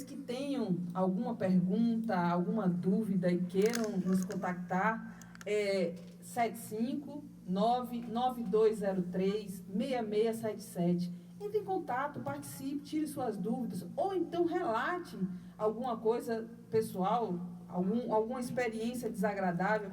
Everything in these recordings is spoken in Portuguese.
que tenham alguma pergunta, alguma dúvida e queiram nos contactar, 75992036677. Entre em contato, participe, tire suas dúvidas, ou então relate alguma coisa pessoal, alguma experiência desagradável,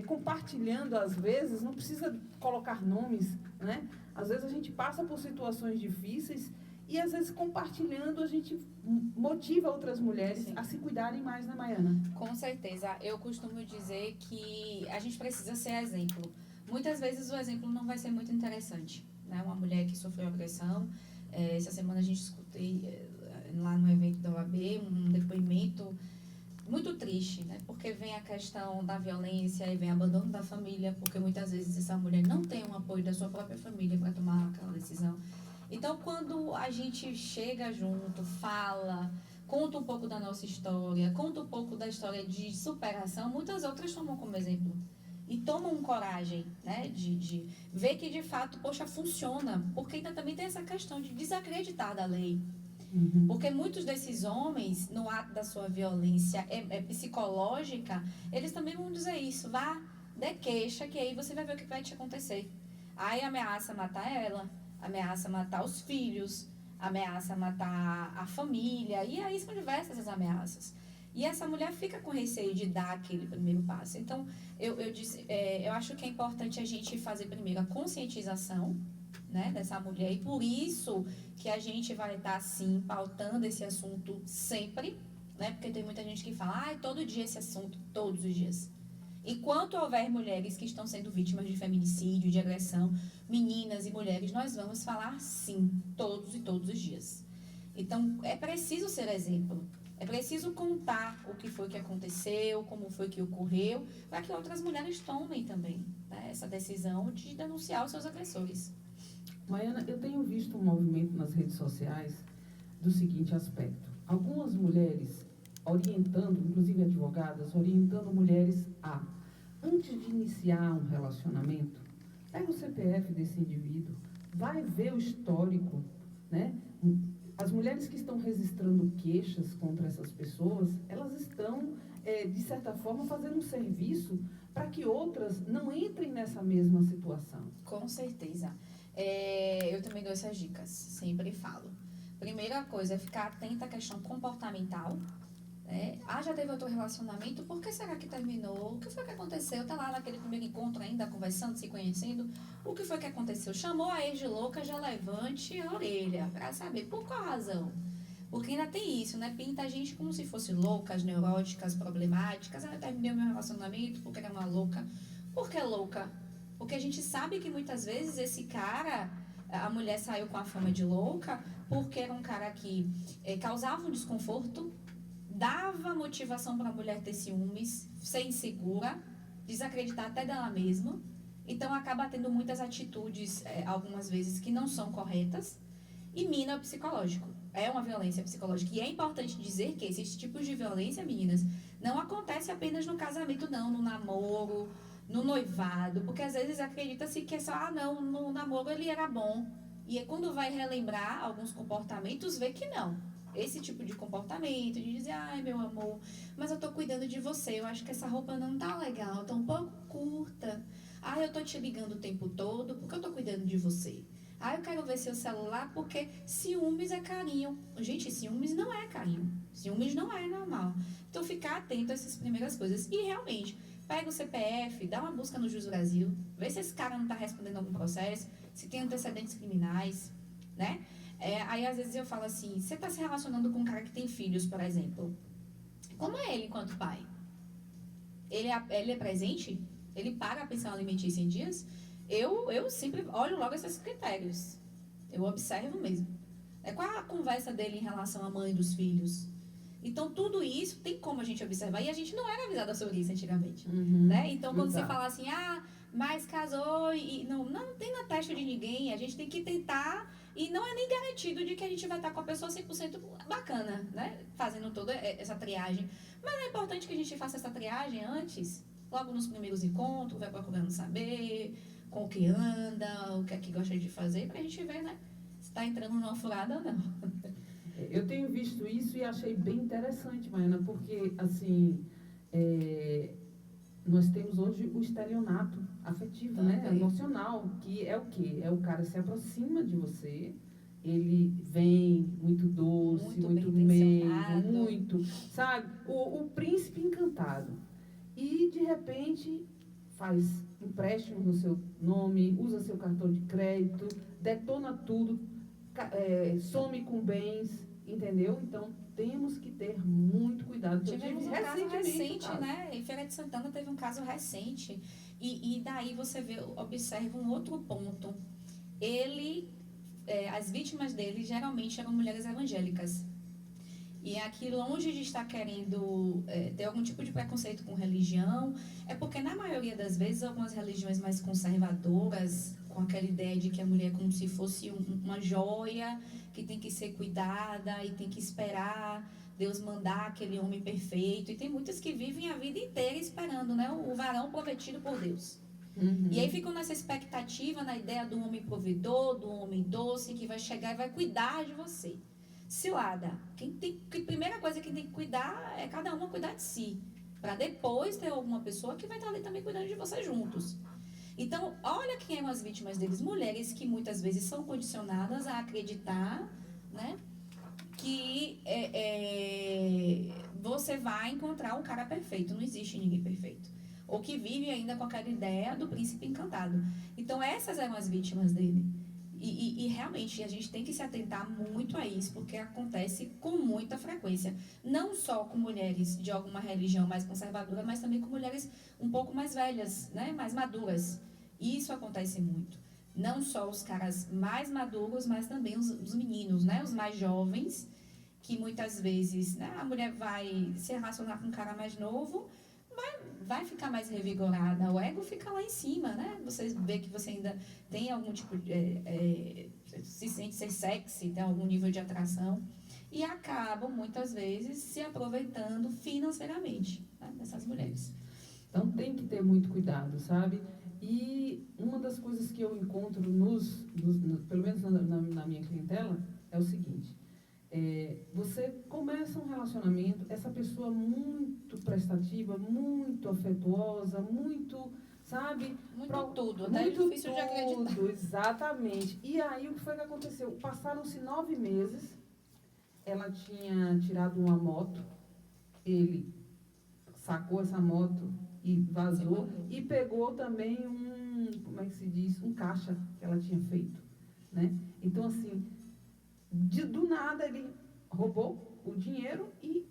compartilhando às vezes, não precisa colocar nomes, né? Às vezes a gente passa por situações difíceis e às vezes compartilhando a gente motiva outras mulheres Sim. a se cuidarem mais, né, Maiana? Com certeza. Eu costumo dizer que a gente precisa ser exemplo. Muitas vezes o exemplo não vai ser muito interessante, né? Uma mulher que sofreu agressão, essa semana a gente escutei lá no evento da OAB um depoimento muito triste, né? Porque vem a questão da violência e vem o abandono da família, porque muitas vezes essa mulher não tem um apoio da sua própria família para tomar aquela decisão. Então, quando a gente chega junto, fala, conta um pouco da nossa história, conta um pouco da história de superação, muitas outras tomam como exemplo. E tomam coragem, né, de ver que de fato, poxa, funciona. Porque ainda também tem essa questão de desacreditar da lei. Porque muitos desses homens, no ato da sua violência psicológica, eles também vão dizer isso. Vá, dê queixa, que aí você vai ver o que vai te acontecer. Aí ameaça matar ela, ameaça matar os filhos, ameaça matar a família. E aí são diversas as ameaças. E essa mulher fica com receio de dar aquele primeiro passo. Então, eu acho que é importante a gente fazer primeiro a conscientização, né, dessa mulher. E por isso que a gente vai estar, sim, pautando esse assunto sempre, né? Porque tem muita gente que fala, todo dia esse assunto, todos os dias. Enquanto houver mulheres que estão sendo vítimas de feminicídio, de agressão, meninas e mulheres, nós vamos falar, sim, todos e todos os dias. Então, é preciso ser exemplo. É preciso contar o que foi que aconteceu, como foi que ocorreu, para que outras mulheres tomem também, né, essa decisão de denunciar os seus agressores. Maiana, eu tenho visto um movimento nas redes sociais do seguinte aspecto. Algumas mulheres orientando, inclusive advogadas, orientando mulheres a, antes de iniciar um relacionamento, pega o CPF desse indivíduo, vai ver o histórico, né? As mulheres que estão registrando queixas contra essas pessoas, elas estão, de certa forma, fazendo um serviço para que outras não entrem nessa mesma situação. Com certeza. Eu também dou essas dicas, sempre falo. Primeira coisa é ficar atenta à questão comportamental. Né? Já teve outro relacionamento, por que será que terminou? O que foi que aconteceu? Tá lá naquele primeiro encontro ainda, conversando, se conhecendo. O que foi que aconteceu? Chamou a ex de louca, já levante a orelha, pra saber por qual razão. Porque ainda tem isso, né? Pinta a gente como se fosse loucas, neuróticas, problemáticas. Eu terminei o meu relacionamento porque era uma louca. Por que louca? Porque a gente sabe que muitas vezes esse cara, a mulher saiu com a fama de louca porque era um cara que causava um desconforto, dava motivação para a mulher ter ciúmes, ser insegura, desacreditar até dela mesma. Então acaba tendo muitas atitudes, algumas vezes, que não são corretas e mina o psicológico. É uma violência psicológica. E é importante dizer que esses tipos de violência, meninas, não acontece apenas no casamento, não, no namoro, no noivado, porque às vezes acredita-se que é só, não, no namoro ele era bom. E quando vai relembrar alguns comportamentos, vê que não. Esse tipo de comportamento, de dizer, meu amor, mas eu tô cuidando de você, eu acho que essa roupa não tá legal, tá um pouco curta. Eu tô te ligando o tempo todo porque eu tô cuidando de você. Eu quero ver seu celular porque ciúmes é carinho. Gente, ciúmes não é carinho. Ciúmes não é normal. Então, ficar atento a essas primeiras coisas. E, realmente, pega o CPF, dá uma busca no Jus Brasil, vê se esse cara não tá respondendo algum processo, se tem antecedentes criminais, né? Aí, às vezes, eu falo assim, você tá se relacionando com um cara que tem filhos, por exemplo. Como é ele enquanto pai? Ele é presente? Ele paga a pensão alimentícia em dias? Eu sempre olho logo esses critérios. Eu observo mesmo. Qual a conversa dele em relação à mãe dos filhos? Então, tudo isso tem como a gente observar. E a gente não era avisada sobre isso antigamente. Né? Então, quando você fala assim, mas casou e não tem na testa de ninguém, a gente tem que tentar. E não é nem garantido de que a gente vai estar com a pessoa 100% bacana, né? Fazendo toda essa triagem. Mas é importante que a gente faça essa triagem antes, logo nos primeiros encontros, vai procurando saber com o que anda, o que é que gosta de fazer, pra gente ver, né? Se tá entrando numa furada ou não. Eu tenho visto isso e achei bem interessante, Maiana, porque, assim, nós temos hoje o estelionato afetivo, né? Emocional, que é o quê? É o cara se aproxima de você, ele vem muito doce, muito meigo, muito, sabe? O príncipe encantado. E, de repente, faz empréstimo no seu nome, usa seu cartão de crédito, detona tudo, some com bens, entendeu? Então, temos que ter muito cuidado. Tivemos um caso recente, né? Em Feira de Santana teve um caso recente. E daí você observa um outro ponto. As vítimas dele geralmente eram mulheres evangélicas. E aqui, longe de estar querendo ter algum tipo de preconceito com religião, é porque, na maioria das vezes, algumas religiões mais conservadoras, com aquela ideia de que a mulher é como se fosse uma joia, que tem que ser cuidada e tem que esperar Deus mandar aquele homem perfeito. E tem muitas que vivem a vida inteira esperando, né, o varão prometido por Deus. Uhum. E aí ficam nessa expectativa, na ideia do homem provedor, do homem doce, que vai chegar e vai cuidar de você. Cilada. Primeira coisa que tem que cuidar é cada uma cuidar de si. Para depois ter alguma pessoa que vai estar ali também cuidando de você juntos. Então, olha quem eram as vítimas deles. Mulheres que muitas vezes são condicionadas a acreditar, né, que você vai encontrar um cara perfeito. Não existe ninguém perfeito. Ou que vive ainda com aquela ideia do príncipe encantado. Então, essas eram as vítimas dele. E realmente a gente tem que se atentar muito a isso, porque acontece com muita frequência. Não só com mulheres de alguma religião mais conservadora, mas também com mulheres um pouco mais velhas, né? Mais maduras. Isso acontece muito. Não só os caras mais maduros, mas também os meninos, né? Os mais jovens, que muitas vezes, né? A mulher vai se relacionar com um cara mais novo, vai ficar mais revigorada, o ego fica lá em cima, né? Você vê que você ainda tem algum tipo de... se sente ser sexy, tem algum nível de atração, e acabam, muitas vezes, se aproveitando financeiramente, né, dessas mulheres. Então, tem que ter muito cuidado, sabe? E uma das coisas que eu encontro, pelo menos na minha clientela, é o seguinte... você começa um relacionamento, essa pessoa muito prestativa, muito afetuosa, muito, sabe? Tudo, até muito difícil de acreditar. Exatamente. E aí, o que foi que aconteceu? Passaram-se 9 meses, ela tinha tirado uma moto, ele sacou essa moto e vazou, e pegou também como é que se diz? Um caixa que ela tinha feito, né? Então, assim... do nada ele roubou o dinheiro e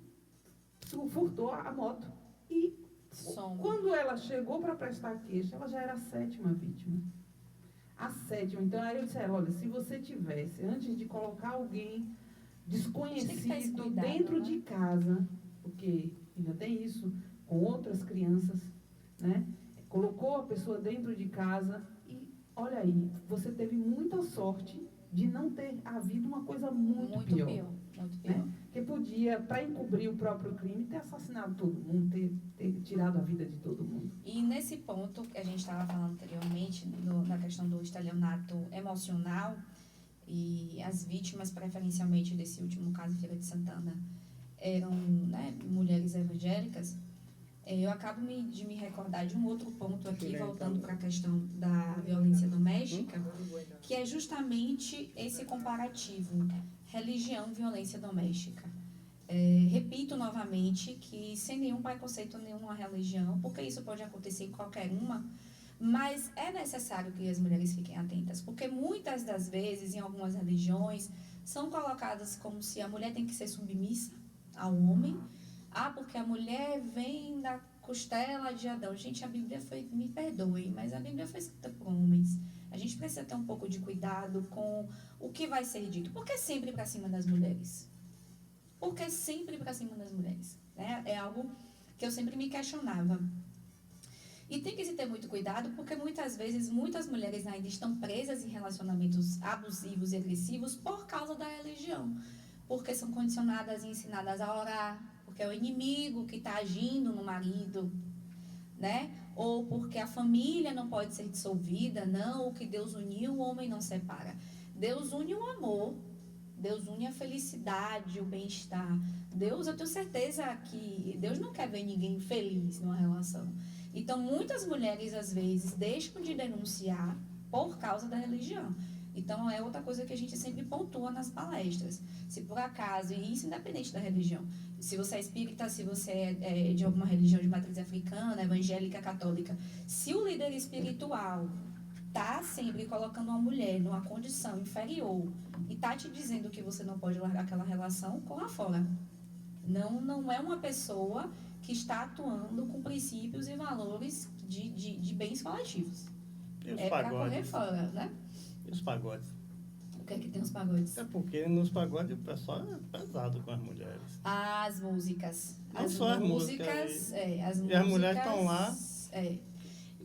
furtou a moto. E quando ela chegou para prestar queixa, ela já era a 7ª vítima. A 7ª. Então aí eu disse, olha, se você tivesse, antes de colocar alguém desconhecido dentro de casa, porque ainda tem isso, com outras crianças, né? Colocou a pessoa dentro de casa e, olha aí, você teve muita sorte de não ter havido uma coisa muito pior. Muito pior. Né? Que podia, para encobrir o próprio crime, ter assassinado todo mundo, ter tirado a vida de todo mundo. E nesse ponto que a gente estava falando anteriormente, na questão do estelionato emocional, e as vítimas, preferencialmente desse último caso, Feira de Santana, eram, né, mulheres evangélicas. Eu acabo de me recordar de um outro ponto aqui, voltando para a questão da violência doméstica, que é justamente esse comparativo, religião-violência doméstica. Repito novamente que sem nenhum preconceito, nenhuma religião, porque isso pode acontecer em qualquer uma, mas é necessário que as mulheres fiquem atentas, porque muitas das vezes, em algumas religiões, são colocadas como se a mulher tem que ser submissa ao homem. Porque a mulher vem da costela de Adão. Gente, a Bíblia me perdoem, mas a Bíblia foi escrita por homens. A gente precisa ter um pouco de cuidado com o que vai ser dito. Por que sempre para cima das mulheres? Por que sempre para cima das mulheres? É algo que eu sempre me questionava. E tem que se ter muito cuidado, porque muitas vezes, muitas mulheres ainda estão presas em relacionamentos abusivos e agressivos por causa da religião. Porque são condicionadas e ensinadas a orar, porque é o inimigo que está agindo no marido, né? Ou porque a família não pode ser dissolvida, não, o que Deus uniu, o homem não separa. Deus une o amor, Deus une a felicidade, o bem-estar. Deus, eu tenho certeza que Deus não quer ver ninguém feliz numa relação. Então, muitas mulheres, às vezes, deixam de denunciar por causa da religião. Então, é outra coisa que a gente sempre pontua nas palestras. Se por acaso, e isso independente da religião, se você é espírita, se você é de alguma religião de matriz africana, evangélica, católica, se o líder espiritual está sempre colocando uma mulher numa condição inferior e está te dizendo que você não pode largar aquela relação, corra fora. Não é uma pessoa que está atuando com princípios e valores de bens coletivos. E os para correr pagodes? fora, né? E os pagodes? O que é que tem os pagodes? É porque nos pagodes o pessoal é pesado com as mulheres. As músicas. Não só as músicas. As E as mulheres estão lá.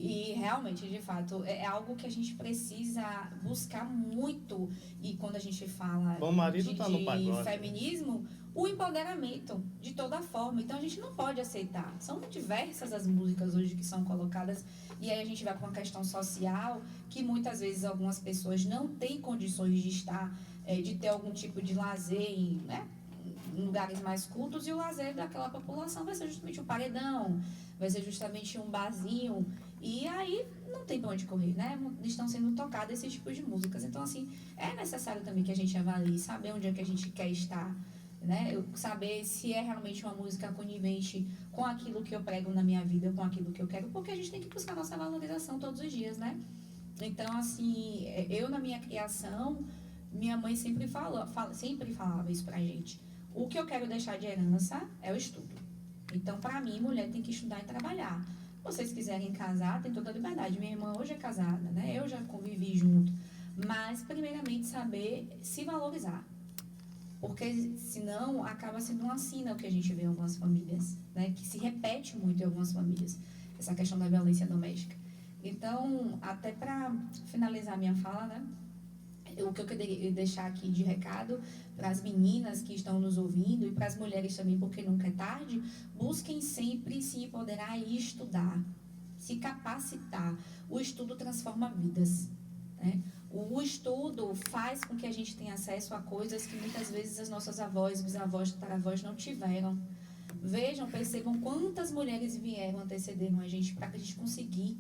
E realmente, de fato, é algo que a gente precisa buscar muito. E quando a gente fala Bom marido tá no pagode. feminismo, o empoderamento, de toda forma. Então, a gente não pode aceitar. São diversas as músicas hoje que são colocadas. E aí a gente vai para uma questão social, que muitas vezes algumas pessoas não têm condições de estar, de ter algum tipo de lazer em lugares mais cultos. E o lazer daquela população vai ser justamente um paredão, vai ser justamente um barzinho. E aí não tem para onde correr, né? Estão sendo tocadas esse tipo de músicas. Então, assim, é necessário também que a gente avalie, saber onde é que a gente quer estar, né? Saber se é realmente uma música conivente com aquilo que eu prego na minha vida, com aquilo que eu quero, porque a gente tem que buscar nossa valorização todos os dias, né? Então, assim, eu na minha criação, minha mãe sempre falava isso pra gente. O que eu quero deixar de herança é o estudo. Então, pra mim, mulher tem que estudar e trabalhar. Se vocês quiserem casar, tem toda a liberdade. Minha irmã hoje é casada, né? Eu já convivi junto. Mas, primeiramente, saber se valorizar. Porque, senão, acaba sendo uma sina o que a gente vê em algumas famílias, né? Que se repete muito em algumas famílias, essa questão da violência doméstica. Então, até para finalizar minha fala, né? O que eu queria deixar aqui de recado para as meninas que estão nos ouvindo e para as mulheres também, porque nunca é tarde, busquem sempre se empoderar e estudar, se capacitar. O estudo transforma vidas, né? O estudo faz com que a gente tenha acesso a coisas que muitas vezes as nossas avós, bisavós, tataravós não tiveram. Vejam, percebam quantas mulheres vieram, antecederam a gente para que a gente conseguir,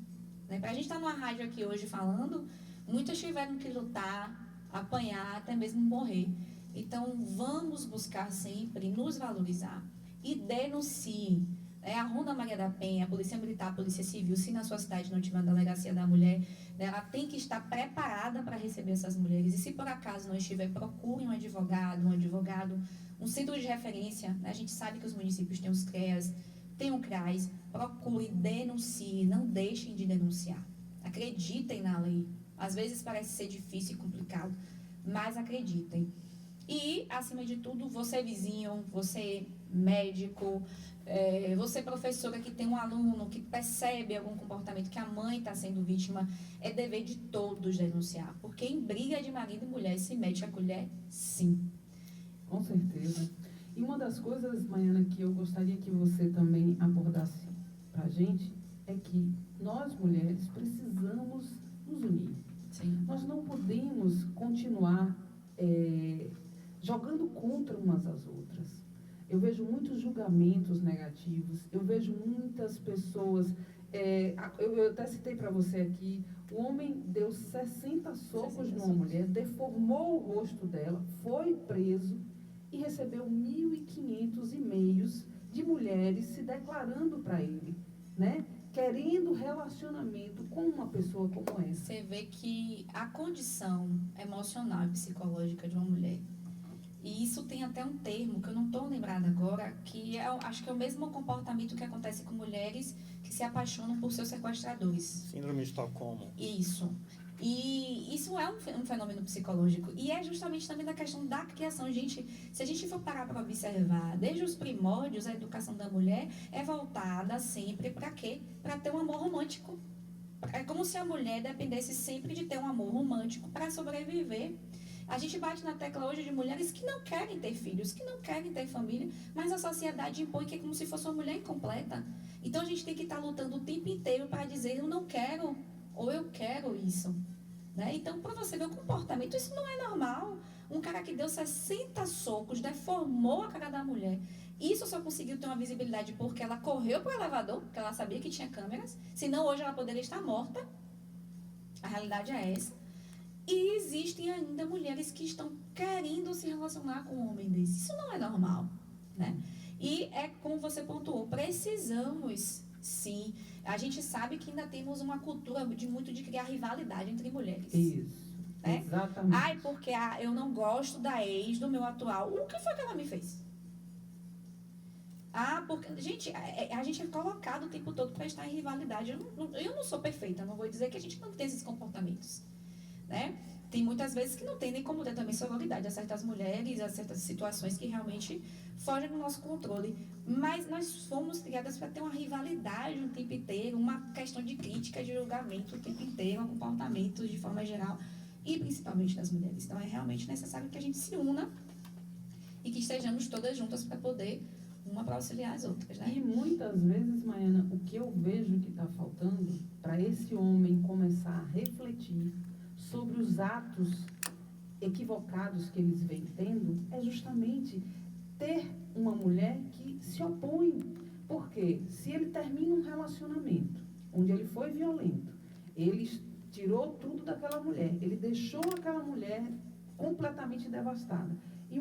né? Para a gente estar numa rádio aqui hoje falando, muitas tiveram que lutar, apanhar, até mesmo morrer. Então, vamos buscar sempre nos valorizar e denuncie. A Ronda Maria da Penha, a Polícia Militar, a Polícia Civil, se na sua cidade não tiver uma delegacia da mulher, né, ela tem que estar preparada para receber essas mulheres. E se por acaso não estiver, procure um advogado, um centro de referência. Né? A gente sabe que os municípios têm os CREAS, tem o CRAS. Procure, denuncie, não deixem de denunciar. Acreditem na lei. Às vezes parece ser difícil e complicado, mas acreditem. E, acima de tudo, você vizinho, você médico, você professora que tem um aluno que percebe algum comportamento que a mãe está sendo vítima, é dever de todos denunciar. Porque em briga de marido e mulher se mete a colher, sim. Com certeza. E uma das coisas, Maiana, que eu gostaria que você também abordasse para a gente, é que nós, mulheres, precisamos nos unir. Sim. Nós não podemos continuar jogando contra umas às outras. Eu vejo muitos julgamentos negativos, eu vejo muitas pessoas... eu até citei para você aqui, o homem deu 60 socos numa mulher, deformou o rosto dela, foi preso e recebeu 1.500 e-mails de mulheres se declarando para ele, né? Querendo relacionamento com uma pessoa como essa. Você vê que a condição emocional e psicológica de uma mulher, e isso tem até um termo que eu não estou lembrada agora, que acho que é o mesmo comportamento que acontece com mulheres que se apaixonam por seus sequestradores. Síndrome de Estocolmo. Isso. E isso é um fenômeno psicológico. E é justamente também da questão da criação. Gente, se a gente for parar para observar, desde os primórdios, a educação da mulher é voltada sempre para quê? Para ter um amor romântico. É como se a mulher dependesse sempre de ter um amor romântico para sobreviver. A gente bate na tecla hoje de mulheres que não querem ter filhos, que não querem ter família, mas a sociedade impõe que é como se fosse uma mulher incompleta. Então a gente tem que estar lutando o tempo inteiro para dizer eu não quero ou eu quero isso. Né? Então, para você ver o comportamento, isso não é normal. Um cara que deu 60 socos, deformou a cara da mulher. Isso só conseguiu ter uma visibilidade porque ela correu para o elevador, porque ela sabia que tinha câmeras. Senão hoje ela poderia estar morta. A realidade é essa. E existem ainda mulheres que estão querendo se relacionar com um homem desse. Isso não é normal, né? E é como você pontuou, precisamos, sim. A gente sabe que ainda temos uma cultura de criar rivalidade entre mulheres. Isso, né? exatamente. Ai, porque eu não gosto da ex do meu atual. O que foi que ela me fez? Porque, gente, a gente é colocado o tempo todo para estar em rivalidade. Eu não sou perfeita, não vou dizer que a gente não tem esses comportamentos, né? Tem muitas vezes que não tem nem como ter também sororidade a certas mulheres, a certas situações que realmente fogem do nosso controle. Mas nós fomos criadas para ter uma rivalidade o tempo inteiro, uma questão de crítica, de julgamento o tempo inteiro, comportamentos de forma geral, e principalmente das mulheres. Então é realmente necessário que a gente se una e que estejamos todas juntas para poder uma para auxiliar as outras, né? E muitas vezes, Maiana, o que eu vejo que está faltando para esse homem começar a refletir sobre os atos equivocados que eles vêm tendo é justamente ter uma mulher que se opõe. Porque se ele termina um relacionamento onde ele foi violento, ele tirou tudo daquela mulher, ele deixou aquela mulher completamente devastada, e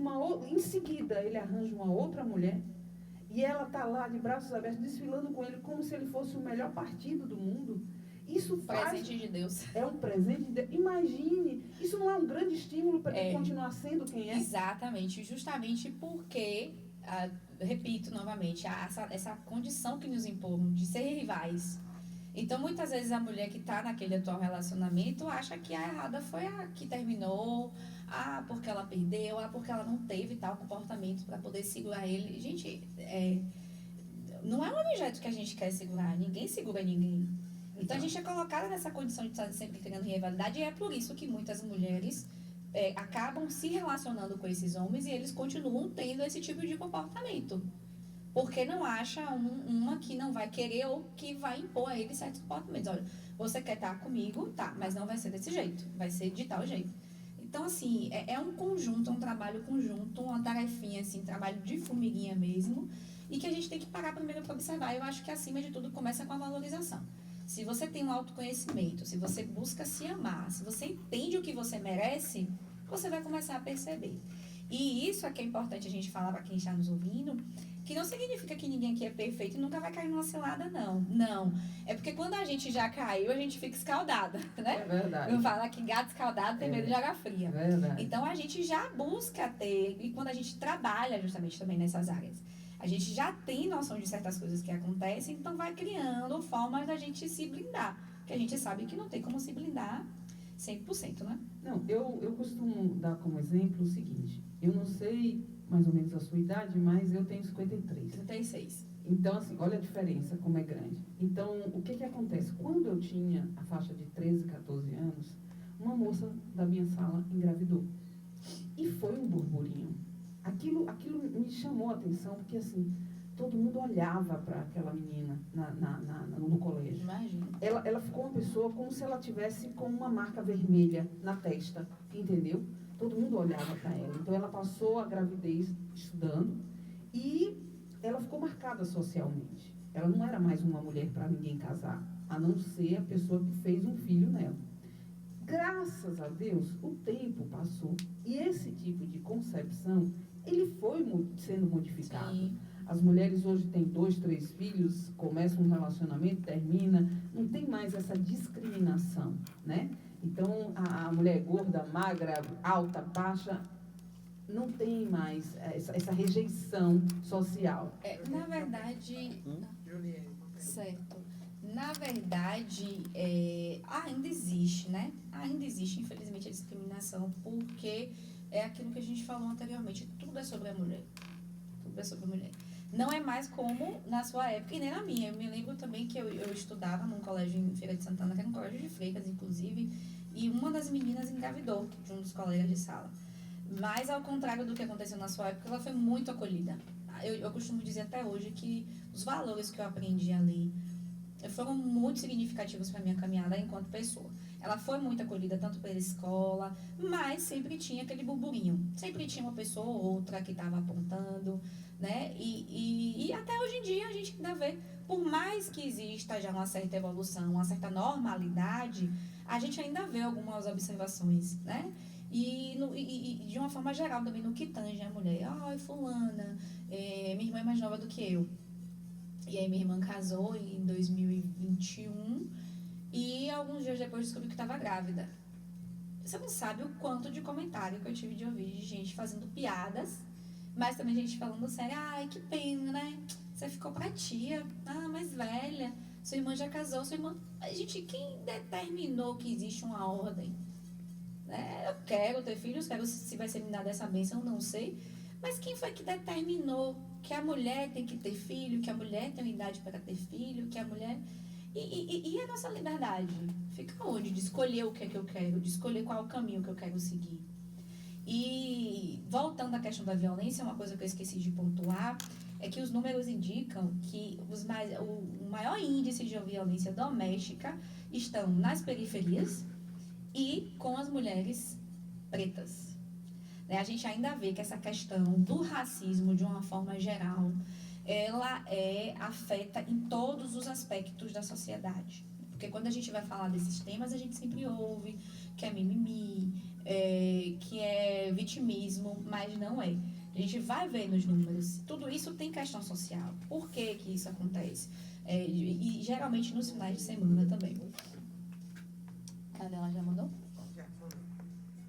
em seguida ele arranja uma outra mulher, e ela está lá de braços abertos, desfilando com ele como se ele fosse o melhor partido do mundo. Isso presente de Deus. É um presente de Deus. Imagine, isso não é um grande estímulo para ele continuar sendo quem é? Exatamente, justamente porque, repito novamente, essa condição que nos impõe de ser rivais. Então, muitas vezes a mulher que está naquele atual relacionamento acha que a errada foi a que terminou, porque ela perdeu, porque ela não teve tal comportamento para poder segurar ele. Gente, não é um objeto que a gente quer segurar, ninguém segura ninguém. Então, a gente é colocada nessa condição de estar sempre criando rivalidade, e é por isso que muitas mulheres acabam se relacionando com esses homens e eles continuam tendo esse tipo de comportamento. Porque não acha uma que não vai querer ou que vai impor a ele certos comportamentos. Olha, você quer estar comigo? Tá, mas não vai ser desse jeito, vai ser de tal jeito. Então, assim, é um conjunto, é um trabalho conjunto, uma tarefinha, assim, trabalho de formiguinha mesmo, e que a gente tem que parar primeiro para observar. Eu acho que, acima de tudo, começa com a valorização. Se você tem um autoconhecimento, se você busca se amar, se você entende o que você merece, você vai começar a perceber. E isso é que é importante a gente falar para quem está nos ouvindo, que não significa que ninguém aqui é perfeito e nunca vai cair numa cilada, não. Não. É porque quando a gente já caiu, a gente fica escaldada, né? É verdade. Eu falo que gato escaldado tem medo de água fria. É verdade. Então, a gente já busca ter, e quando a gente trabalha justamente também nessas áreas, a gente já tem noção de certas coisas que acontecem, então vai criando formas da gente se blindar. Porque a gente sabe que não tem como se blindar 100%, né? Não, eu costumo dar como exemplo o seguinte, eu não sei mais ou menos a sua idade, mas eu tenho 53. 36. Então, assim, olha a diferença, como é grande. Então, o que acontece? Quando eu tinha a faixa de 13, 14 anos, uma moça da minha sala engravidou. E foi um burburinho. Aquilo me chamou a atenção, porque, assim, todo mundo olhava para aquela menina no colégio. Imagina. Ela ficou uma pessoa como se ela tivesse com uma marca vermelha na testa, entendeu? Todo mundo olhava para ela. Então, ela passou a gravidez estudando e ela ficou marcada socialmente. Ela não era mais uma mulher para ninguém casar, a não ser a pessoa que fez um filho nela. Graças a Deus, o tempo passou e esse tipo de concepção, ele foi sendo modificado. Sim. As mulheres hoje têm 2, 3 filhos, começam um relacionamento, termina, não tem mais essa discriminação, né? Então, a mulher gorda, magra, alta, baixa, não tem mais essa rejeição social. Na verdade, certo. Na verdade, ainda existe, né? Ainda existe, infelizmente, a discriminação, porque é aquilo que a gente falou anteriormente, tudo é sobre a mulher. Tudo é sobre a mulher. Não é mais como na sua época e nem na minha. Eu me lembro também que eu estudava num colégio em Feira de Santana, que era um colégio de freiras, inclusive, e uma das meninas engravidou de um dos colegas de sala. Mas, ao contrário do que aconteceu na sua época, ela foi muito acolhida. Eu costumo dizer até hoje que os valores que eu aprendi ali foram muito significativos para a minha caminhada enquanto pessoa. ela foi muito acolhida tanto pela escola, mas sempre tinha aquele burburinho. Sempre tinha uma pessoa ou outra que estava apontando, né? E até hoje em dia a gente ainda vê, por mais que exista já uma certa evolução, uma certa normalidade, a gente ainda vê algumas observações, né? E de uma forma geral também no que tange a mulher. Ai, fulana, minha irmã é mais nova do que eu. E aí minha irmã casou em 2021 e alguns dias depois descobri que estava grávida. Você não sabe o quanto de comentário que eu tive de ouvir de gente fazendo piadas, mas também gente falando sério, ai, que pena, né? Você ficou pra tia, mais velha, sua irmã já casou, sua irmã... Gente, quem determinou que existe uma ordem? Eu quero ter filhos, quero se vai ser me dada essa bênção, não sei. Mas quem foi que determinou que a mulher tem que ter filho, que a mulher tem uma idade para ter filho, que a mulher... E a nossa liberdade? Fica onde? De escolher o que é que eu quero, de escolher qual é o caminho que eu quero seguir. E voltando à questão da violência, uma coisa que eu esqueci de pontuar é que os números indicam que o maior índice de violência doméstica estão nas periferias e com as mulheres pretas. A gente ainda vê que essa questão do racismo, de uma forma geral, ela afeta em todos os aspectos da sociedade. Porque quando a gente vai falar desses temas, a gente sempre ouve que é mimimi, que é vitimismo, mas não é. A gente vai ver nos números. Tudo isso tem questão social. Por que que isso acontece? E geralmente nos finais de semana também. Cadê? Ela já mandou?